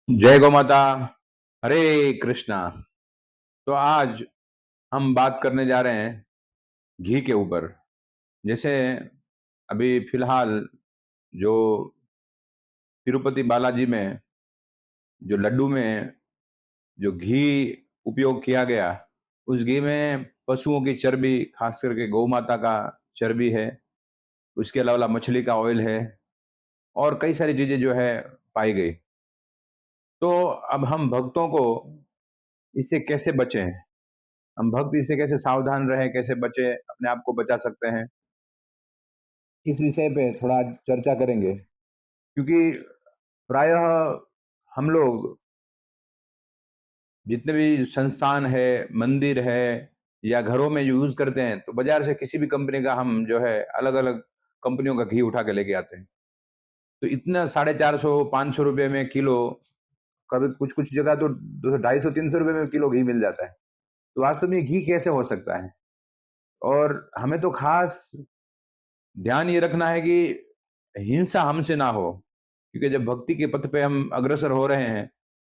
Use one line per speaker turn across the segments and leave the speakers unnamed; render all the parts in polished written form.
जय गौ माता। हरे कृष्णा। तो आज हम बात करने जा रहे हैं घी के ऊपर। जैसे अभी फिलहाल जो तिरुपति बालाजी में जो लड्डू में जो घी उपयोग किया गया, उस घी में पशुओं की चर्बी, खास करके गौ माता का चर्बी है। उसके अलावा मछली का ऑयल है और कई सारी चीजें जो है पाई गई। तो अब हम भक्तों को इससे कैसे बचें, हम भक्त इससे कैसे सावधान रहें, कैसे बचे, अपने आप को बचा सकते हैं, इस विषय पे थोड़ा चर्चा करेंगे। क्योंकि प्रायः हम लोग जितने भी संस्थान है, मंदिर है या घरों में यूज करते हैं, तो बाजार से किसी भी कंपनी का हम जो है अलग अलग कंपनियों का घी उठा के लेके आते हैं। तो इतना 450 500 रुपये में किलो, कभी कुछ कुछ जगह तो 250 300 रुपये में किलो घी मिल जाता है। तो वास्तव में ये घी कैसे हो सकता है? और हमें तो खास ध्यान ये रखना है कि हिंसा हमसे ना हो, क्योंकि जब भक्ति के पथ पे हम अग्रसर हो रहे हैं,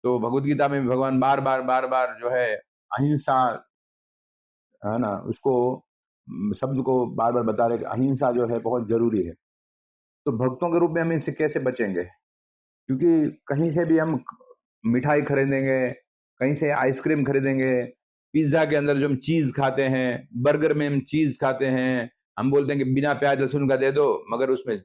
तो भगवत गीता में भगवान बार बार जो है अहिंसा, है ना, उसको शब्द को बार बार बता रहे कि अहिंसा जो है बहुत जरूरी है। तो भक्तों के रूप में हम इससे कैसे बचेंगे? क्योंकि कहीं से भी हम मिठाई खरीदेंगे, कहीं से आइसक्रीम खरीदेंगे, पिज्जा के अंदर जो हम चीज खाते हैं, बर्गर में हम चीज खाते हैं, हम बोलते हैं कि बिना प्याज लहसुन का दे दो, मगर उसमें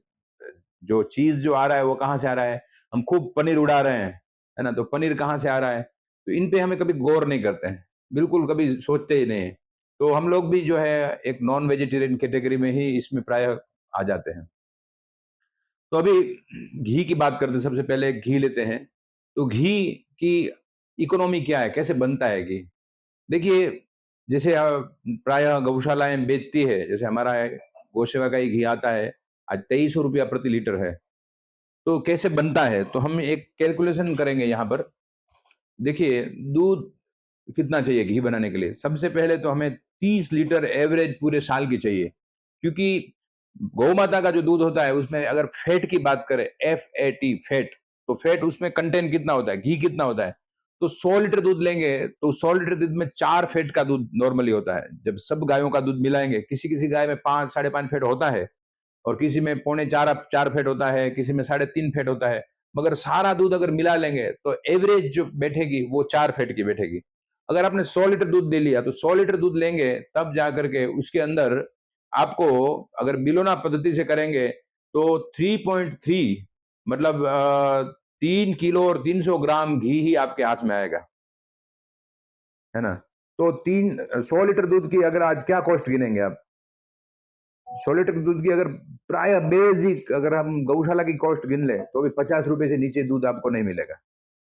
जो चीज जो आ रहा है वो कहाँ से आ रहा है? हम खूब पनीर उड़ा रहे हैं, है ना, तो पनीर कहाँ से आ रहा है? तो इन पे हमें कभी गौर नहीं करते हैं, बिल्कुल कभी सोचते ही नहीं। तो हम लोग भी जो है एक नॉन वेजिटेरियन कैटेगरी में ही इसमें प्राय आ जाते हैं। तो अभी घी की बात करते हैं, सबसे पहले घी लेते हैं। तो घी की इकोनॉमी क्या है, कैसे बनता है घी? देखिए, जैसे प्रायः गौशालाएं बेचती है, जैसे हमारा है, गौ सेवा का ही घी आता है, आज 2300 रुपया प्रति लीटर है। तो कैसे बनता है, तो हम एक कैलकुलेशन करेंगे यहाँ पर। देखिए, दूध कितना चाहिए घी बनाने के लिए? सबसे पहले तो हमें 30 लीटर एवरेज पूरे साल की चाहिए। क्योंकि गौ माता का जो दूध होता है, उसमें अगर फैट की बात करें, FAT फैट, तो फैट उसमें कंटेंट कितना होता है, घी कितना होता है? तो 100 लीटर दूध लेंगे तो 100 लीटर दूध में 4 फैट का दूध नॉर्मली होता है। जब सब गायों का दूध मिलाएंगे, किसी किसी गाय में 5 साढ़े 5 फैट होता है, और किसी में पौने चार चार फैट होता है, किसी में 3.5 फैट होता है। मगर सारा दूध अगर मिला लेंगे तो एवरेज जो बैठेगी वो 4 फैट की बैठेगी। अगर आपने 100 लीटर दूध ले लिया, तो 100 लीटर दूध लेंगे तब जा करके उसके अंदर आपको, अगर बिलोना पद्धति से करेंगे, तो 3.3, मतलब 3 किलो और 300 ग्राम घी ही आपके हाथ में आएगा, है ना। तो 100 लीटर दूध की अगर आज क्या कॉस्ट गिनेंगे आप? 100 लीटर दूध की अगर प्राय बेसिक अगर हम गौशाला की कॉस्ट गिन ले, तो भी 50 रुपए से नीचे दूध आपको नहीं मिलेगा,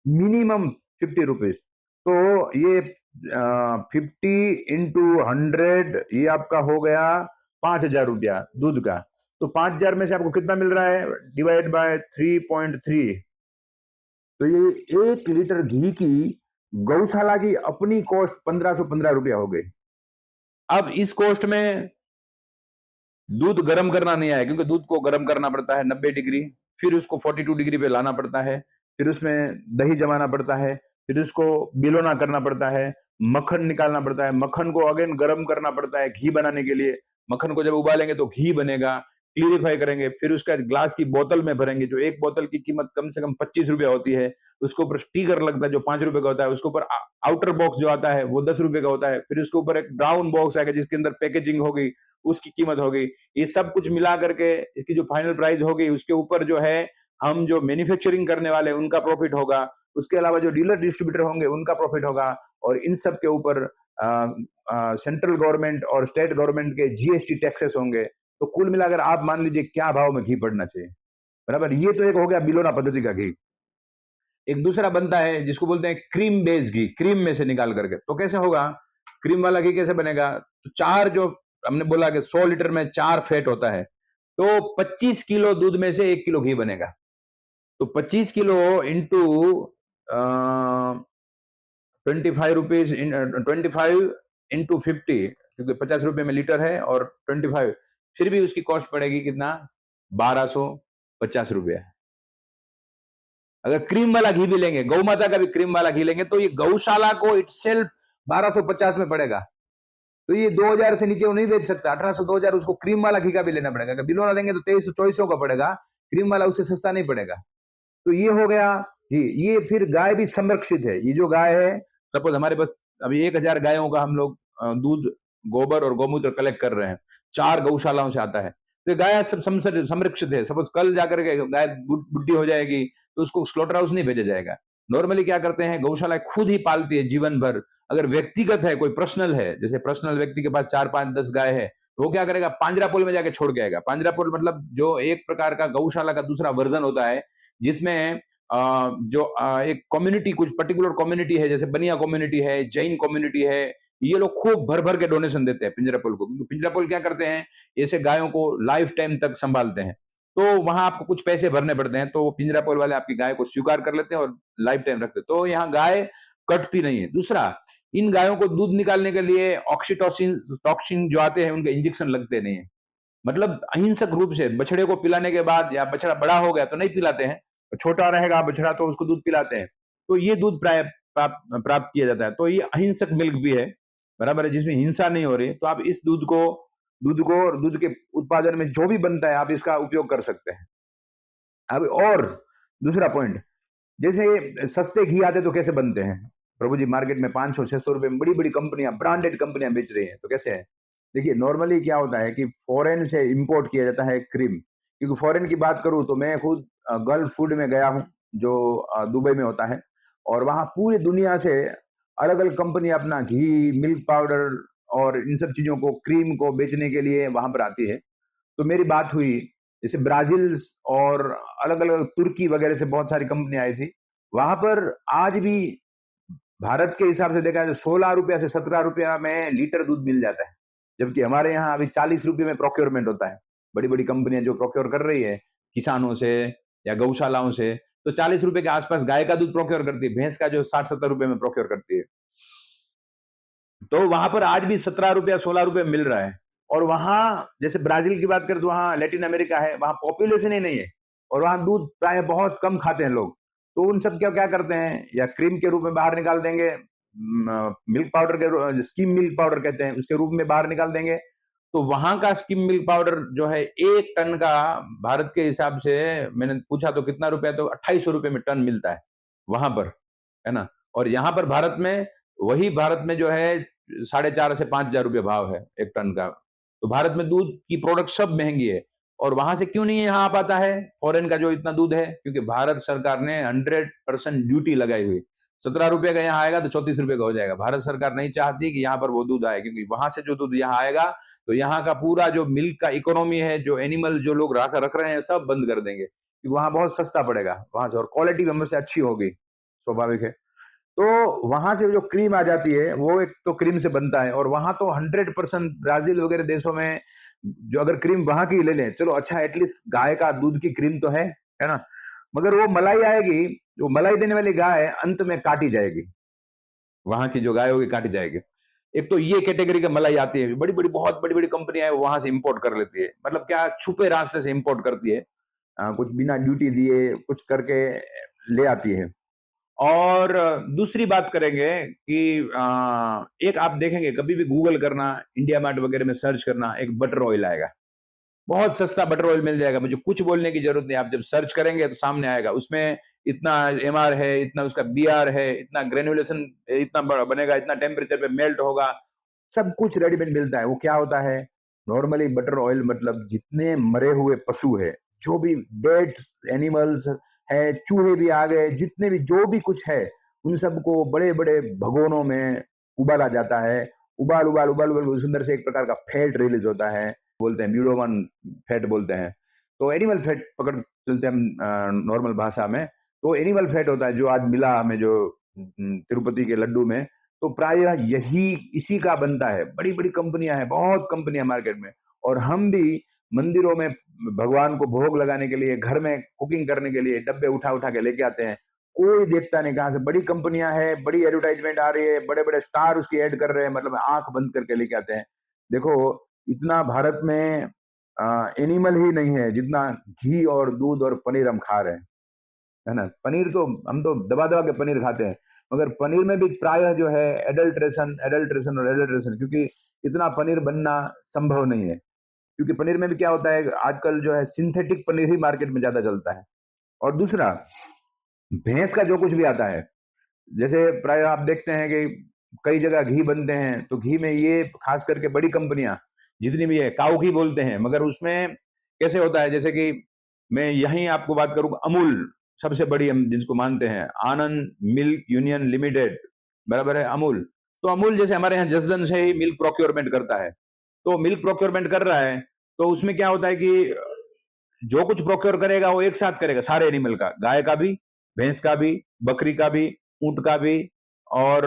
मिनिमम 50 रुपीज। तो ये 50 इंटू 100, ये आपका हो गया 5,000 रुपया दूध का। तो 5,000 में से आपको कितना मिल रहा है? Divide by 3.3। तो ये 1 लीटर घी की गौशाला की अपनी कॉस्ट 1,515 रुपया हो गई। अब इस कॉस्ट में दूध गर्म करना नहीं आया, क्योंकि दूध को गर्म करना पड़ता है 90 डिग्री, फिर उसको 42 डिग्री पे लाना पड़ता है, फिर उसमें दही जमाना पड़ता है, फिर उसको बिलोना करना पड़ता है, मक्खन निकालना पड़ता है, मक्खन को अगेन गर्म करना पड़ता है घी बनाने के लिए। मक्खन को जब उबालेंगे तो घी बनेगा, क्लियरिफाई करेंगे, फिर उसका ग्लास की बोतल में भरेंगे, जो एक बोतल की कीमत कम से कम 25 रुपया होती है। उसके ऊपर स्टीकर लगता है जो 5 रुपए का होता है, उसके ऊपर आउटर बॉक्स जो आता है वो 10 रुपए का होता है, फिर उसके ऊपर एक ब्राउन बॉक्स आएगा जिसके अंदर पैकेजिंग होगी, उसकी कीमत होगी। ये सब कुछ मिला करके इसकी जो फाइनल प्राइस होगी, उसके ऊपर जो है हम जो मैन्युफैक्चरिंग करने वाले हैं उनका प्रॉफिट होगा, उसके अलावा जो डीलर डिस्ट्रीब्यूटर होंगे उनका प्रॉफिट होगा, और इन सब के ऊपर सेंट्रल गवर्नमेंट और स्टेट गवर्नमेंट के GST टैक्सेस होंगे। तो कुल मिलाकर आप मान लीजिए क्या भाव में घी पड़ना चाहिए, बराबर। ये तो एक हो गया बिलोना पद्धति का घी। एक दूसरा बनता है जिसको बोलते हैं क्रीम बेस्ड घी, क्रीम में से निकाल करके। तो कैसे होगा क्रीम वाला घी, कैसे बनेगा? तो चार, जो हमने बोला कि 100 लीटर में 4 फैट होता है, तो 25 किलो दूध में से 1 किलो घी बनेगा। तो 25 किलो इंटू 25 रुपीज, 25 इंटू 50, क्योंकि 50 रुपए में लीटर है, और 25, फिर भी उसकी कॉस्ट पड़ेगी कितना? 1,250 रुपया। अगर क्रीम वाला घी भी लेंगे, गौ माता का भी क्रीम वाला घी लेंगे, तो ये गौशाला को इटसेल्फ 1250 में पड़ेगा। तो ये 2000 से नीचे वो नहीं बेच सकता। 1800 2000 उसको क्रीम वाला घी का भी लेना पड़ेगा। अगर बिलोला लेंगे तो 2300-2400 का पड़ेगा, क्रीम वाला उससे सस्ता नहीं पड़ेगा। तो ये हो गया जी। ये फिर गाय भी संरक्षित है। ये जो गाय है, सपोज हमारे पास अभी 1000 गायों का हम लोग दूध, गोबर और गौमूत्र कलेक्ट कर रहे हैं, 4 गौशालाओं से आता है। तो ये गाय सब संरक्षित है। सपोज कल जाकर के गाय बुढ़ी हो जाएगी तो उसको स्लॉटर हाउस नहीं भेजा जाएगा। नॉर्मली क्या करते हैं, गौशाला खुद ही पालती है जीवन भर। अगर व्यक्तिगत है, कोई पर्सनल है, जैसे पर्सनल व्यक्ति के पास 4 5 10 गाय है, तो वो क्या करेगा, पांजरापोल में जाके छोड़ के आएगा। पांजरापोल मतलब जो एक प्रकार का गौशाला का दूसरा वर्जन होता है, जिसमें एक कम्युनिटी, कुछ पर्टिकुलर कम्युनिटी है, जैसे बनिया कम्युनिटी है, जैन कम्युनिटी है, ये लोग खूब भर भर के डोनेशन देते हैं पिंजरापोल को। क्योंकि पिंजरापोल क्या करते हैं, ऐसे गायों को लाइफ टाइम तक संभालते हैं। तो वहां आपको कुछ पैसे भरने पड़ते हैं, तो पिंजरापोल वाले आपकी गाय को स्वीकार कर लेते हैं और लाइफ टाइम रखते हैं। तो यहाँ गाय कटती नहीं है। दूसरा, इन गायों को दूध निकालने के लिए ऑक्सीटोसिन टॉक्सिन जो आते हैं, उनके इंजेक्शन लगते नहीं है। मतलब अहिंसक रूप से बछड़े को पिलाने के बाद, या बछड़ा बड़ा हो गया तो नहीं पिलाते हैं, छोटा रहेगा बछड़ा तो उसको दूध पिलाते हैं। तो ये दूध प्राप्त किया जाता है। तो ये अहिंसक मिल्क भी है, बराबर है, जिसमें हिंसा नहीं हो रही। तो आप इस दूध को और दूध के उत्पादन में जो भी बनता है, आप इसका उपयोग कर सकते हैं। अब और दूसरा पॉइंट, जैसे सस्ते घी आते तो कैसे बनते हैं प्रभु जी, मार्केट में 500-600 रुपए में बड़ी बड़ी कंपनियां, ब्रांडेड कंपनियां बेच रही हैं, तो कैसे है? देखिए, नॉर्मली क्या होता है कि फॉरेन से इंपोर्ट किया जाता है क्रीम। क्योंकि फॉरेन की बात करूं तो मैं खुद गल्फ फूड में गया हूं, जो दुबई में होता है। और वहां पूरी दुनिया से अलग अलग कंपनी अपना घी, मिल्क पाउडर और इन सब चीजों को, क्रीम को बेचने के लिए वहां पर आती है। तो मेरी बात हुई, जैसे ब्राजील और अलग अलग तुर्की वगैरह से बहुत सारी कंपनियां आई थी। वहां पर आज भी भारत के हिसाब से देखा जाए तो 16 रुपया से 17 रुपया में लीटर दूध मिल जाता है। जबकि हमारे यहाँ अभी 40 रुपये में प्रोक्योरमेंट होता है। बड़ी बड़ी कंपनियां जो प्रोक्योर कर रही है किसानों से या गौशालाओं से, तो 40 रुपए के आसपास गाय का दूध प्रोक्योर करती है, भैंस का जो 60-70 रुपए में प्रोक्योर करती है। तो वहां पर आज भी 17 रुपया 16 रुपये मिल रहा है। और वहां, जैसे ब्राजील की बात करें तो वहां लैटिन अमेरिका है, वहां पॉपुलेशन ही नहीं है, और वहां दूध प्राय बहुत कम खाते हैं लोग। तो उन सब क्या क्या करते हैं, या क्रीम के रूप में बाहर निकाल देंगे, मिल्क पाउडर के, स्कीम मिल्क पाउडर कहते हैं, उसके रूप में बाहर निकाल देंगे। तो वहां का स्कीम मिल्क पाउडर जो है, 1 टन का भारत के हिसाब से, मैंने पूछा तो कितना रुपया, तो 2800 रुपये में टन मिलता है वहां पर, है ना। और यहाँ पर भारत में, वही भारत में जो है 4,500 से 5,000 रुपये भाव है 1 टन का। तो भारत में दूध की प्रोडक्ट सब महंगी है। और वहां से क्यों नहीं यहाँ आ पाता है फॉरेन का जो इतना दूध है? क्योंकि भारत सरकार ने 100% ड्यूटी लगाई हुई। 17 रुपये का यहाँ आएगा तो 34 रुपये का हो जाएगा। भारत सरकार नहीं चाहती कि यहाँ पर वो दूध आए, क्योंकि वहां से जो दूध यहाँ आएगा तो यहाँ का पूरा जो मिल्क का इकोनॉमी है, जो एनिमल जो लोग रख रहे हैं, सब बंद कर देंगे, क्योंकि वहां बहुत सस्ता पड़ेगा वहां से, और क्वालिटी भी हमसे अच्छी होगी, स्वाभाविक है। तो वहां से जो क्रीम आ जाती है, वो एक तो क्रीम से बनता है। और वहां तो 100% ब्राजील वगैरह देशों में, जो अगर क्रीम वहां की ले लें, चलो अच्छा, एटलीस्ट गाय का दूध की क्रीम तो है ना। मगर वो मलाई आएगी, जो मलाई देने वाली गाय अंत में काटी जाएगी, वहां की जो गाय होगी काटी जाएगी। एक तो ये कैटेगरी की मलाई आती है, बड़ी बड़ी, बहुत बड़ी बड़ी कंपनियां वहां से इंपोर्ट कर लेती है। मतलब क्या, छुपे रास्ते से इंपोर्ट करती है, कुछ बिना ड्यूटी दिए कुछ करके ले आती है। और दूसरी बात करेंगे कि एक आप देखेंगे, कभी भी गूगल करना, इंडिया मार्ट वगैरह में सर्च करना, एक बटर ऑयल आएगा, बहुत सस्ता बटर ऑयल मिल जाएगा। मुझे कुछ बोलने की जरूरत नहीं, आप जब सर्च करेंगे तो सामने आएगा। उसमें इतना एमआर है, इतना उसका बीआर है, इतना ग्रेनुलेशन, इतना बनेगा, इतना टेम्परेचर पे मेल्ट होगा, सब कुछ रेडीमेड मिलता है। वो क्या होता है, नॉर्मली बटर ऑयल मतलब जितने मरे हुए पशु है, जो भी डेड एनिमल्स है, चूहे भी आ गए, जितने भी जो भी कुछ है, उन सबको बड़े बड़े भगोनों में उबाला जाता है। उबाल उबाल उबाल उबाल उस अंदर से एक प्रकार का फैट रिलीज होता है, बोलते हैं म्यूडोमन फैट बोलते हैं। तो एनिमल फैट पकड़ चलते हैं नॉर्मल भाषा में। तो एनिमल फैट होता है जो आज मिला हमें, जो तिरुपति के लड्डू में, तो प्रायः यही इसी का बनता है। बड़ी बड़ी कंपनियां हैं, बहुत कंपनियां मार्केट में। और हम भी मंदिरों में भगवान को भोग लगाने के लिए, घर में कुकिंग करने के लिए डब्बे उठा उठा के लेके आते हैं। कोई देखता नहीं कहाँ से बड़ी कंपनियां हैं, बड़ी एडवर्टाइजमेंट आ रही है, बड़े बड़े स्टार उसकी ऐड कर रहे हैं, मतलब आंख बंद करके लेके आते हैं। देखो, इतना भारत में एनिमल ही नहीं है जितना घी और दूध और पनीर हम खा रहे हैं। है ना। पनीर तो हम तो दबा दबा के पनीर खाते हैं, मगर पनीर में भी प्रायः जो है एडल्ट्रेशन एडल्ट्रेशन और एडल्ट्रेशन, क्योंकि इतना पनीर बनना संभव नहीं है। क्योंकि पनीर में भी क्या होता है, आजकल जो है सिंथेटिक पनीर ही मार्केट में ज्यादा चलता है। और दूसरा, भैंस का जो कुछ भी आता है, जैसे प्राय आप देखते हैं कि कई जगह घी बनते हैं, तो घी में ये खास करके बड़ी कंपनियां जितनी भी है काऊ घी बोलते हैं, मगर उसमें कैसे होता है, जैसे कि मैं यहीं आपको बात करूं, अमूल सबसे बड़ी हम जिसको मानते हैं, आनंद मिल्क यूनियन लिमिटेड, बराबर है अमूल। तो अमूल जैसे हमारे यहाँ जसदन से ही मिल्क प्रोक्योरमेंट करता है, तो मिल्क प्रोक्योरमेंट कर रहा है, तो उसमें क्या होता है कि जो कुछ प्रोक्योर करेगा वो एक साथ करेगा सारे एनिमल का, गाय का भी, भैंस का भी, बकरी का भी, ऊंट का भी, और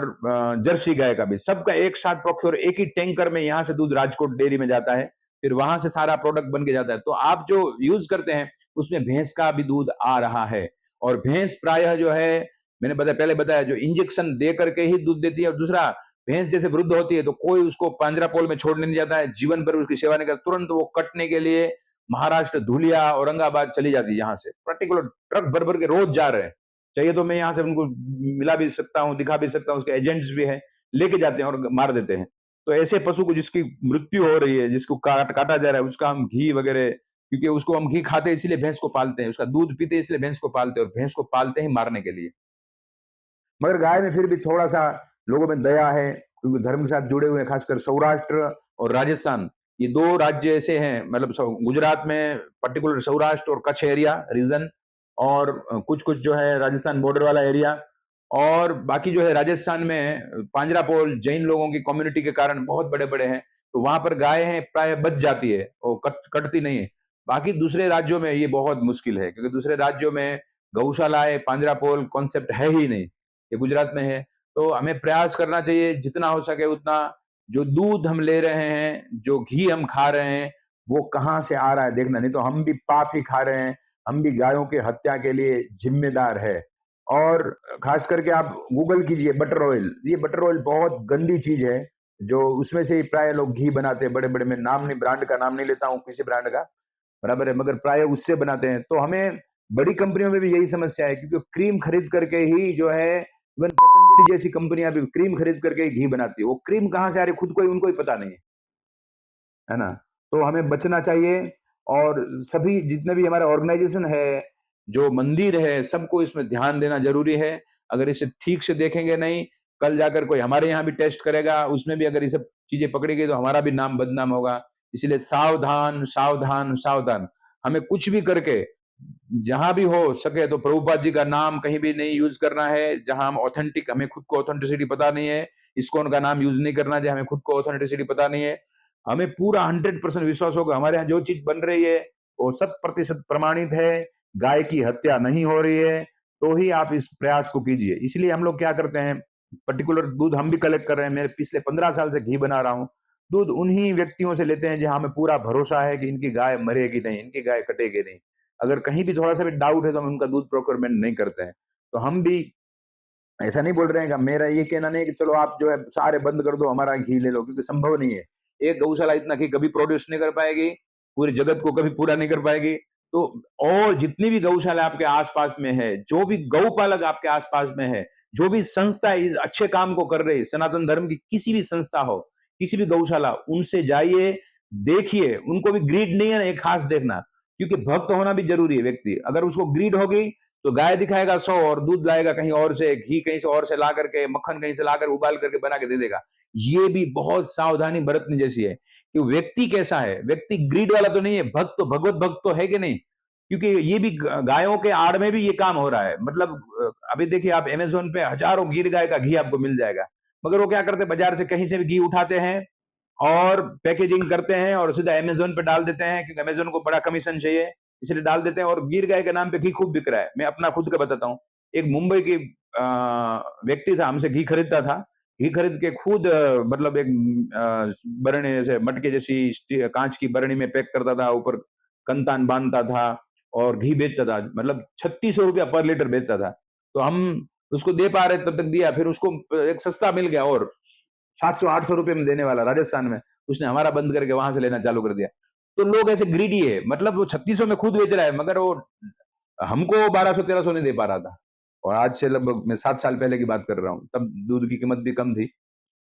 जर्सी गाय का भी, सबका एक साथ प्रोक्योर एक ही टैंकर में यहाँ से दूध राजकोट डेयरी में जाता है, फिर वहां से सारा प्रोडक्ट बन के जाता है। तो आप जो यूज करते हैं उसमें भैंस का भी दूध आ रहा है। और भैंस प्रायः जो है, मैंने पहले बताया, जो इंजेक्शन दे करके ही दूध देती है। और दूसरा, भैंस जैसे वृद्ध होती है तो कोई उसको पांजरापोल में छोड़ने नहीं जाता है, जीवन भर उसकी सेवा नहीं करता, तुरंत वो कटने के लिए महाराष्ट्र, धुलिया, औरंगाबाद चली जाती है। यहाँ से पर्टिकुलर ट्रक भर भर के रोज जा रहे हैं। चाहिए तो मैं यहाँ से उनको मिला भी सकता हूँ, दिखा भी सकता हूँ, उसके एजेंट्स भी हैं, लेके जाते हैं और मार देते हैं। तो ऐसे पशु को जिसकी मृत्यु हो रही है, जिसको काटा जा रहा है, उसका हम घी वगैरह, क्योंकि उसको हम घी खाते हैं इसलिए भैंस को पालते हैं, उसका दूध पीते हैं इसलिए भैंस को पालते हैं, और भैंस को पालते हैं मारने के लिए। मगर गाय में फिर भी थोड़ा सा लोगों में दया है, क्योंकि धर्म के साथ जुड़े हुए हैं, खासकर सौराष्ट्र और राजस्थान, ये दो राज्य ऐसे हैं, मतलब गुजरात में पर्टिकुलर सौराष्ट्र और कच्छ एरिया रीजन, और कुछ कुछ जो है राजस्थान बॉर्डर वाला एरिया, और बाकी जो है राजस्थान में पांजरापोल जैन लोगों की कम्युनिटी के कारण बहुत बड़े बड़े हैं, तो वहां पर गाय है प्राय बच जाती है, वो कटती नहीं है। बाकी दूसरे राज्यों में ये बहुत मुश्किल है, क्योंकि दूसरे राज्यों में गौशालाएं, पांजरापोल कॉन्सेप्ट है ही नहीं, ये गुजरात में है। तो हमें प्रयास करना चाहिए जितना हो सके उतना, जो दूध हम ले रहे हैं, जो घी हम खा रहे हैं, वो कहाँ से आ रहा है देखना, नहीं तो हम भी पाप ही खा रहे हैं, हम भी गायों की हत्या के लिए जिम्मेदार है। और खास करके आप गूगल कीजिए बटर ऑयल, ये बटर ऑयल बहुत गंदी चीज है, जो उसमें से ही प्राय लोग घी बनाते हैं, बड़े बड़े, मैं नाम नहीं, ब्रांड का नाम नहीं लेता हूँ किसी ब्रांड का, बराबर है, मगर प्राय उससे बनाते हैं। तो हमें बड़ी कंपनियों में भी यही समस्या है, क्योंकि क्रीम खरीद करके ही जो है, इवन पतंजलि जैसी कंपनियां भी क्रीम खरीद करके ही घी बनाती है, वो क्रीम कहाँ से आ रही है खुद को ही उनको ही पता नहीं है ना। तो हमें बचना चाहिए, और सभी जितने भी हमारे ऑर्गेनाइजेशन है, जो मंदिर है, सबको इसमें ध्यान देना जरूरी है। अगर इसे ठीक से देखेंगे नहीं, कल जाकर कोई हमारे यहाँ भी टेस्ट करेगा, उसमें भी अगर ये सब चीजें पकड़ी गई तो हमारा भी नाम बदनाम होगा। इसलिए सावधान सावधान सावधान, हमें कुछ भी करके जहां भी हो सके तो प्रभुपाद जी का नाम कहीं भी नहीं यूज करना है, जहां हम ऑथेंटिक, हमें खुद को ऑथेंटिसिटी पता नहीं है, इस्कॉन का नाम यूज नहीं करना चाहिए, हमें खुद को ऑथेंटिसिटी पता नहीं है। हमें पूरा 100% विश्वास होगा हमारे यहाँ जो चीज बन रही है वो 100% प्रमाणित है, गाय की हत्या नहीं हो रही है, तो ही आप इस प्रयास को कीजिए। इसलिए हम लोग क्या करते हैं, पर्टिकुलर दूध हम भी कलेक्ट कर रहे हैं, मैं पिछले 15 साल से घी बना रहा हूँ, दूध उन्हीं व्यक्तियों से लेते हैं जहां हमें पूरा भरोसा है कि इनकी गाय मरेगी नहीं, इनकी गाय कटेगी नहीं। अगर कहीं भी थोड़ा सा भी डाउट है तो हम उनका दूध प्रोक्योरमेंट नहीं करते हैं। तो हम भी ऐसा नहीं बोल रहे हैं कि मेरा ये कहना नहीं है कि चलो आप जो है सारे बंद कर दो, हमारा घी ले लो, क्योंकि संभव नहीं है। एक गौशाला इतना घी कभी प्रोड्यूस नहीं कर पाएगी, पूरे जगत को कभी पूरा नहीं कर पाएगी। तो और जितनी भी गौशाला आपके आसपास में है, जो भी गौपालक आपके आसपास में है, जो भी संस्था इस अच्छे काम को कर रही है, सनातन धर्म की किसी भी संस्था हो, किसी भी गौशाला, उनसे जाइए, देखिए, उनको भी ग्रीड नहीं है ना, एक खास देखना, क्योंकि भक्त होना भी जरूरी है। व्यक्ति अगर उसको ग्रीड होगी तो गाय दिखाएगा 100 और दूध लाएगा कहीं और से, घी कहीं से और से ला करके, मक्खन कहीं से ला कर उबाल करके बना के दे देगा। ये भी बहुत सावधानी बरतनी जैसी है कि व्यक्ति कैसा है, व्यक्ति ग्रीड वाला तो नहीं है, भक्त तो भगवत भक्त तो है कि नहीं। क्योंकि ये भी गायों के आड़ में भी ये काम हो रहा है, मतलब अभी देखिए आप अमेजोन पे हजारों गिर गाय का घी आपको मिल जाएगा, मगर वो क्या करते हैं, बाजार से कहीं से भी घी उठाते हैं और पैकेजिंग करते हैं और सीधा अमेजोन पे डाल देते हैं, क्योंकि अमेजोन को बड़ा कमीशन चाहिए, इसलिए डाल देते हैं। और गिर गाय के नाम पे घी खूब बिक रहा है। मैं अपना खुद का बताता हूँ, एक मुंबई की व्यक्ति था, हमसे घी खरीदता था, घी खरीद के खुद मतलब एक बरणी जैसे मटके जैसी कांच की बरणी में पैक करता था, ऊपर कंतान बांधता था और घी बेचता था, मतलब 3600 रुपया पर लीटर बेचता था। तो हम उसको दे पा रहे तब तक दिया, फिर उसको एक सस्ता मिल गया और 700-800 रुपये में देने वाला राजस्थान में, उसने हमारा बंद करके वहां से लेना चालू कर दिया। तो लोग ऐसे ग्रीडी है, मतलब वो 3600 में खुद बेच रहा है, मगर वो हमको 1200-1300 नहीं दे पा रहा था और आज से लगभग मैं 7 साल पहले की बात कर रहा हूँ, तब दूध की कीमत भी कम थी।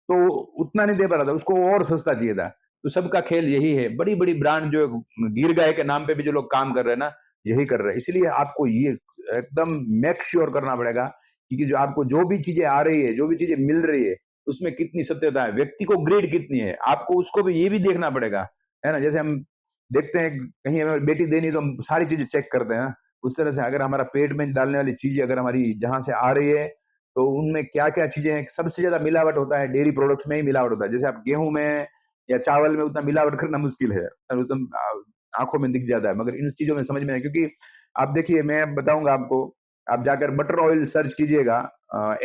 तो उतना नहीं दे पा रहा था, उसको और सस्ता चाहिए था। तो सबका खेल यही है, बड़ी-बड़ी ब्रांड जो गिर गए के नाम पे भी जो लोग काम कर रहे हैं ना, यही कर रहे हैं। इसलिए आपको ये एकदम मेक श्योर करना पड़ेगा कि जो आपको जो भी चीज़ें आ रही है, जो भी चीज़ें मिल रही है, उसमें कितनी सत्यता है, व्यक्ति को ग्रेड कितनी है, आपको उसको भी ये भी देखना पड़ेगा, है ना? जैसे हम देखते हैं कहीं हमें बेटी देनी तो हम सारी चीज़ें चेक करते हैं ना, उस तरह से अगर हमारा पेट में डालने वाली चीज़ें अगर हमारी जहाँ से आ रही है तो उनमें क्या-क्या चीज़ें हैं, सबसे ज़्यादा मिलावट होता है, डेयरी प्रोडक्ट्स में ही मिलावट होता है। जैसे आप गेहूँ में या चावल में उतना मिलावट करना मुश्किल है, एकदम आँखों में दिख जाता है, मगर इन चीज़ों में समझ में नहीं क्योंकि आप देखिए मैं बताऊँगा आपको, आप जाकर बटर ऑयल सर्च कीजिएगा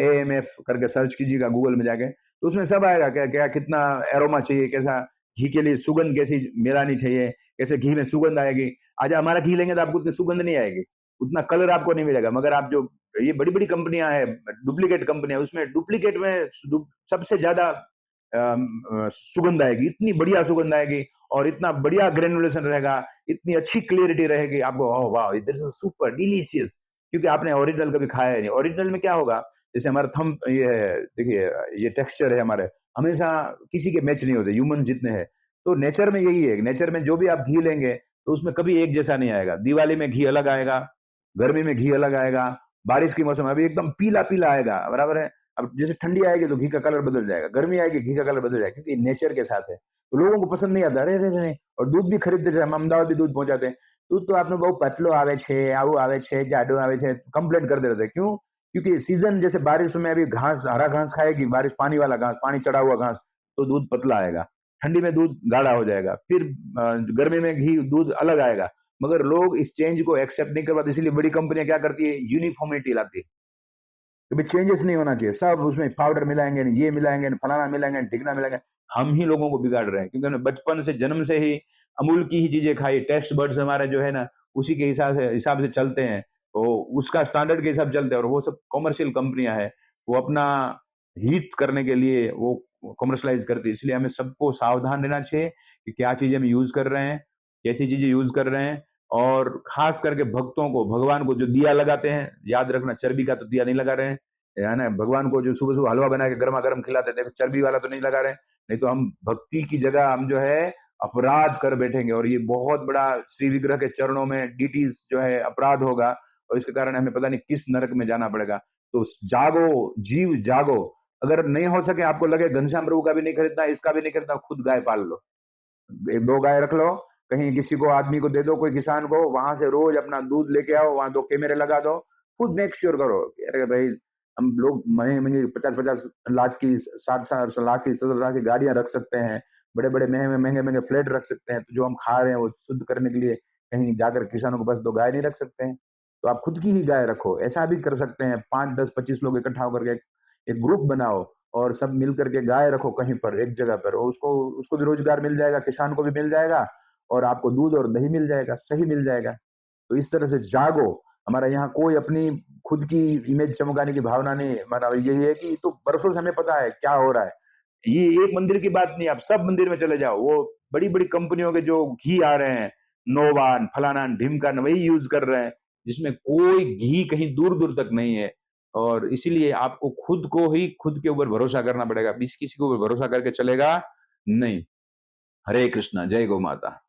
एएमएफ करके सर्च कीजिएगा गूगल में जाके, तो उसमें सब आएगा क्या क्या कितना एरोमा चाहिए, कैसा घी के लिए सुगंध कैसी मिलानी चाहिए, कैसे घी में सुगंध आएगी। आज हमारा घी लेंगे तो आपको उतनी सुगंध नहीं आएगी, उतना कलर आपको नहीं मिलेगा, मगर आप जो ये बड़ी-बड़ी कंपनियाँ हैं, डुप्लीकेट कंपनियाँ, उसमें डुप्लीकेट में सबसे ज़्यादा सुगंध आएगी, इतनी बढ़िया सुगंध आएगी और इतना बढ़िया ग्रेनुलेशन रहेगा, इतनी अच्छी क्लैरिटी रहेगी, आपको oh wow! This is super delicious क्योंकि आपने ओरिजिनल कभी खाया ही नहीं। ओरिजिनल में क्या होगा, जैसे हमारा थंब ये है, देखिए ये टेक्सचर है हमारे, हमेशा किसी के मैच नहीं होते, ह्यूमन जितने हैं। तो नेचर में यही है, नेचर में जो भी आप घी लेंगे, तो उसमें कभी एक जैसा नहीं आएगा। दिवाली में घी अलग आएगा, गर्मी में घी अलग आएगा, बारिश के मौसम में अभी एकदम पीला-पीला आएगा, बराबर है? अब जैसे ठंडी आएगी तो घी का कलर बदल जाएगा, गर्मी आएगी घी का कलर बदल जाएगा क्योंकि नेचर के साथ है। तो लोगों को पसंद नहीं आता, अरे, अरे, अरे! और दूध भी खरीदते थे, हम अहमदाबाद भी दूध पहुँचाते हैं। दूध तो आपने બહુ પતલો આવે છે, આવું આવે છે, જાડું આવે છે, कंप्लेंट कर देते थे। क्यों? क्योंकि सीज़न जैसे बारिश में अभी घास हरा घास खाएगी, बारिश पानी वाला घास, पानी चढ़ा हुआ घास, तो दूध पतला आएगा। ठंडी में दूध गाढ़ा हो जाएगा। फिर गर्मी में घी दूध अलग आएगा। मगर लोग इस चेंज को एक्सेप्ट नहीं कर पाते, इसलिए बड़ी कंपनियाँ क्या करती है, यूनिफ़ॉर्मिटी लाती है। कभी चेंजेस नहीं होना चाहिए, सब उसमें पाउडर मिलाएँगे, ये मिलाएँगे, फलाना मिलाएँगे, ढिकना मिलाएँगे। हम ही लोगों को बिगाड़ रहे हैं क्योंकि हमने बचपन से जन्म से ही अमूल की ही चीज़ें खाई, टेस्ट बड्स हमारे जो है ना, उसी के हिसाब से चलते हैं। तो उसका स्टैंडर्ड के हिसाब से चलते हैं और वो सब कमर्शियल कंपनियाँ हैं, वो अपना हित करने के लिए वो कमर्शियलाइज़ करती है। इसलिए हमें सबको सावधान रहना चाहिए कि क्या चीज़ें हम यूज़ कर रहे हैं, कैसी चीज़ें यूज़ कर रहे हैं और ख़ास करके भक्तों को, भगवान को जो दिया लगाते हैं, याद रखना चर्बी का तो दिया नहीं लगा रहे हैं, है ना? भगवान को जो सुबह-सुबह हलवा बना के गरमा-गरम खिलाते थे, चर्बी वाला तो नहीं लगा रहे हैं, नहीं तो हम भक्ति की जगह हम जो है अपराध कर बैठेंगे और ये बहुत बड़ा श्री विग्रह के चरणों में डीटीज़ जो है अपराध होगा और इसके कारण हमें पता नहीं किस नरक में जाना पड़ेगा। तो जागो, जीव जागो, अगर नहीं हो सके आपको लगे घनश्याम प्रभु का भी नहीं खरीदना, इसका भी नहीं खरीदना, खुद गाय पाल लो। 1-2 गाय रख लो, कहीं किसी को आदमी को दे दो, कोई किसान को, वहाँ से रोज़ अपना दूध लेके आओ, वहाँ 2 कैमरे लगा दो, खुद मेक श्योर करो कि अरे भाई, हम लोग महँगी-महँगी 50-50 लाख की, 60-60 लाख की, 70 लाख की गाड़ियाँ रख सकते हैं, बड़े-बड़े महँगे-महँगे फ्लैट रख सकते हैं, तो जो हम खा रहे हैं वो शुद्ध करने के लिए कहीं जाकर किसानों के पास 2 गाय नहीं रख सकते हैं। तो आप खुद की ही गाय रखो, ऐसा भी कर सकते हैं, 5, 10, 25 लोग इकट्ठा होकर के एक ग्रुप बनाओ और सब मिल करके गाय रखो कहीं पर, एक जगह पर और उसको उसको भी रोज़गार मिल जाएगा, किसान को भी मिल जाएगा और आपको दूध और दही मिल जाएगा, सही मिल जाएगा। तो इस तरह से जागो, हमारा यहाँ कोई अपनी खुद की इमेज चमकाने की भावना नहीं है, हमारा यही है कि तो बरसों से हमें पता है क्या हो रहा है। ये एक मंदिर की बात नहीं है, आप सब मंदिर में चले जाओ, वो बड़ी-बड़ी कंपनियों के जो घी आ रहे हैं, नोवान, फलाना, ढिमकान वही यूज़ कर रहे हैं, जिसमें कोई घी कहीं दूर-दूर तक नहीं है। और इसीलिए आपको खुद को ही खुद के ऊपर भरोसा करना पड़ेगा। किसी के ऊपर भरोसा करके चलेगा नहीं। हरे कृष्णा, जय गौ माता।